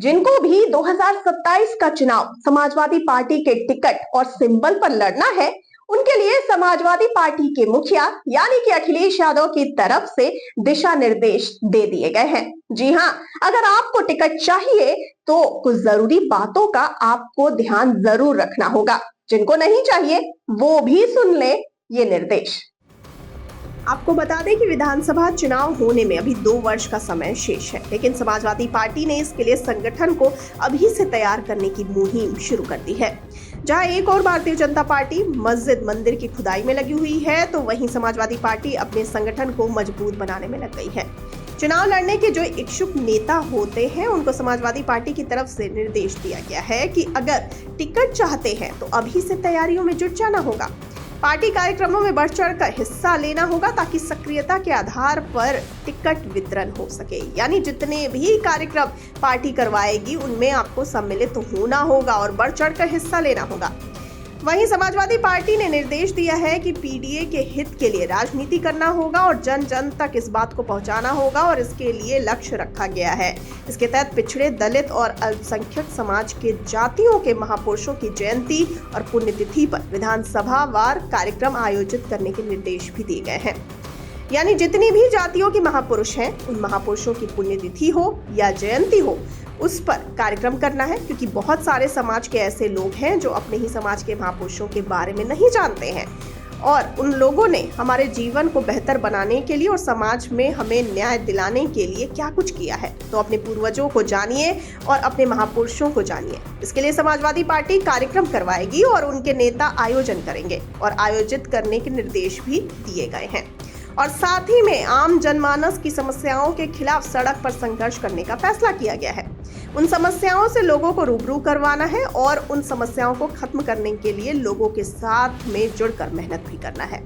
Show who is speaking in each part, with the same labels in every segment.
Speaker 1: जिनको भी 2027 का चुनाव समाजवादी पार्टी के टिकट और सिंबल पर लड़ना है, उनके लिए समाजवादी पार्टी के मुखिया यानी कि अखिलेश यादव की तरफ से दिशा निर्देश दे दिए गए हैं। जी हां, अगर आपको टिकट चाहिए तो कुछ जरूरी बातों का आपको ध्यान जरूर रखना होगा। जिनको नहीं चाहिए वो भी सुन ले ये निर्देश। आपको बता दें कि विधानसभा चुनाव होने में अभी 2 वर्ष का समय शेष है, लेकिन समाजवादी पार्टी ने इसके लिए संगठन को अभी से तैयार करने की मुहिम शुरू कर दी है। जहां एक और भारतीय जनता पार्टी मस्जिद मंदिर की खुदाई में लगी हुई है, तो वहीं समाजवादी पार्टी अपने संगठन को मजबूत बनाने में लग गई है। चुनाव लड़ने के जो इच्छुक नेता होते हैं, उनको समाजवादी पार्टी की तरफ से निर्देश दिया गया है कि अगर टिकट चाहते हैं तो अभी से तैयारियों में जुट जाना होगा। पार्टी कार्यक्रमों में बढ़ चढ़ कर हिस्सा लेना होगा ताकि सक्रियता के आधार पर टिकट वितरण हो सके। यानी जितने भी कार्यक्रम पार्टी करवाएगी उनमें आपको सम्मिलित होना होगा और बढ़ चढ़ कर हिस्सा लेना होगा। वहीं समाजवादी पार्टी ने निर्देश दिया है कि पीडीए के हित के लिए राजनीति करना होगा और जन जन तक इस बात को पहुंचाना होगा और इसके लिए लक्ष्य रखा गया है। इसके तहत पिछड़े, दलित और अल्पसंख्यक समाज के जातियों के महापुरुषों की जयंती और पुण्यतिथि पर विधानसभा वार कार्यक्रम आयोजित करने के निर्देश भी दिए गए हैं। यानी जितनी भी जातियों के महापुरुष हैं, उन महापुरुषों की पुण्यतिथि हो या जयंती हो, उस पर कार्यक्रम करना है, क्योंकि बहुत सारे समाज के ऐसे लोग हैं जो अपने ही समाज के महापुरुषों के बारे में नहीं जानते हैं और उन लोगों ने हमारे जीवन को बेहतर बनाने के लिए और समाज में हमें न्याय दिलाने के लिए क्या कुछ किया है। तो अपने पूर्वजों को जानिए और अपने महापुरुषों को जानिए। इसके लिए समाजवादी पार्टी कार्यक्रम करवाएगी और उनके नेता आयोजन करेंगे और आयोजित करने के निर्देश भी दिए गए हैं। और साथ ही में आम जनमानस की समस्याओं के खिलाफ सड़क पर संघर्ष करने का फैसला किया गया है। उन समस्याओं से लोगों को रूबरू करवाना है और उन समस्याओं को खत्म करने के लिए लोगों के साथ में जुड़कर मेहनत भी करना है।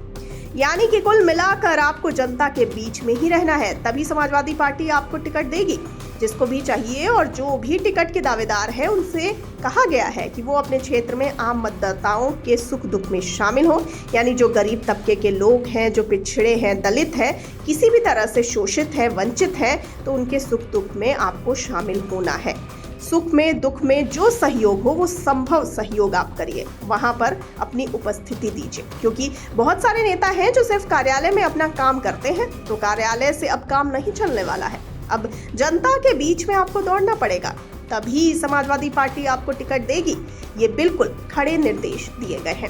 Speaker 1: यानी कि कुल मिलाकर आपको जनता के बीच में ही रहना है, तभी समाजवादी पार्टी आपको टिकट देगी। जिसको भी चाहिए और जो भी टिकट के दावेदार है, उनसे कहा गया है कि वो अपने क्षेत्र में आम मतदाताओं के सुख दुख में शामिल हो। यानी जो गरीब तबके के लोग हैं, जो पिछड़े हैं, दलित हैं, किसी भी तरह से शोषित है, वंचित है, तो उनके सुख दुख में आपको शामिल होना है। सुख में, दुख में जो सहयोग हो वो संभव सहयोग आप करिए, वहां पर अपनी उपस्थिति दीजिए। क्योंकि बहुत सारे नेता हैं जो सिर्फ कार्यालय में अपना काम करते हैं, तो कार्यालय से अब काम नहीं चलने वाला है। अब जनता के बीच में आपको दौड़ना पड़ेगा, तभी समाजवादी पार्टी आपको टिकट देगी। ये बिल्कुल खड़े निर्देश दिए गए हैं।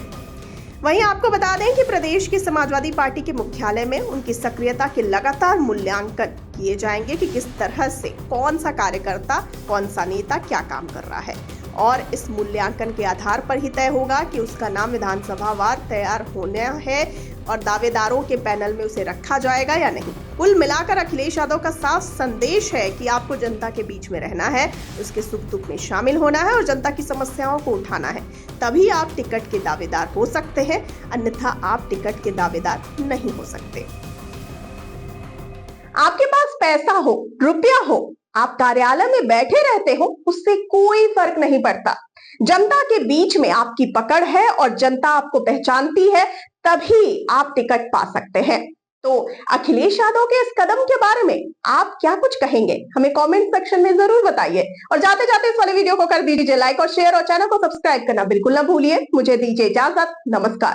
Speaker 1: वहीं आपको बता दें कि प्रदेश की समाजवादी पार्टी के मुख्यालय में उनकी सक्रियता के लगातार मूल्यांकन किए जाएंगे कि किस तरह से कौन सा कार्यकर्ता, कौन सा नेता क्या काम कर रहा है, और इस मूल्यांकन के आधार पर ही तय होगा कि उसका नाम विधानसभा वार तैयार होना है और दावेदारों के पैनल में उसे रखा जाएगा या नहीं। कुल मिलाकर अखिलेश यादव का साफ संदेश है कि आपको जनता के बीच में रहना है, उसके सुख दुख में शामिल होना है और जनता की समस्याओं को उठाना है, तभी आप टिकट के दावेदार हो सकते हैं, अन्यथा आप टिकट के दावेदार नहीं हो सकते। आपके पास पैसा हो, रुपया हो, आप कार्यालय में बैठे रहते हो, उससे कोई फर्क नहीं पड़ता। जनता के बीच में आपकी पकड़ है और जनता आपको पहचानती है, तभी आप टिकट पा सकते हैं। तो अखिलेश यादव के इस कदम के बारे में आप क्या कुछ कहेंगे, हमें कमेंट सेक्शन में जरूर बताइए। और जाते जाते इस वाले वीडियो को कर दीजिए लाइक और शेयर और चैनल को सब्सक्राइब करना बिल्कुल ना भूलिए। मुझे दीजिए इजाजत, नमस्कार।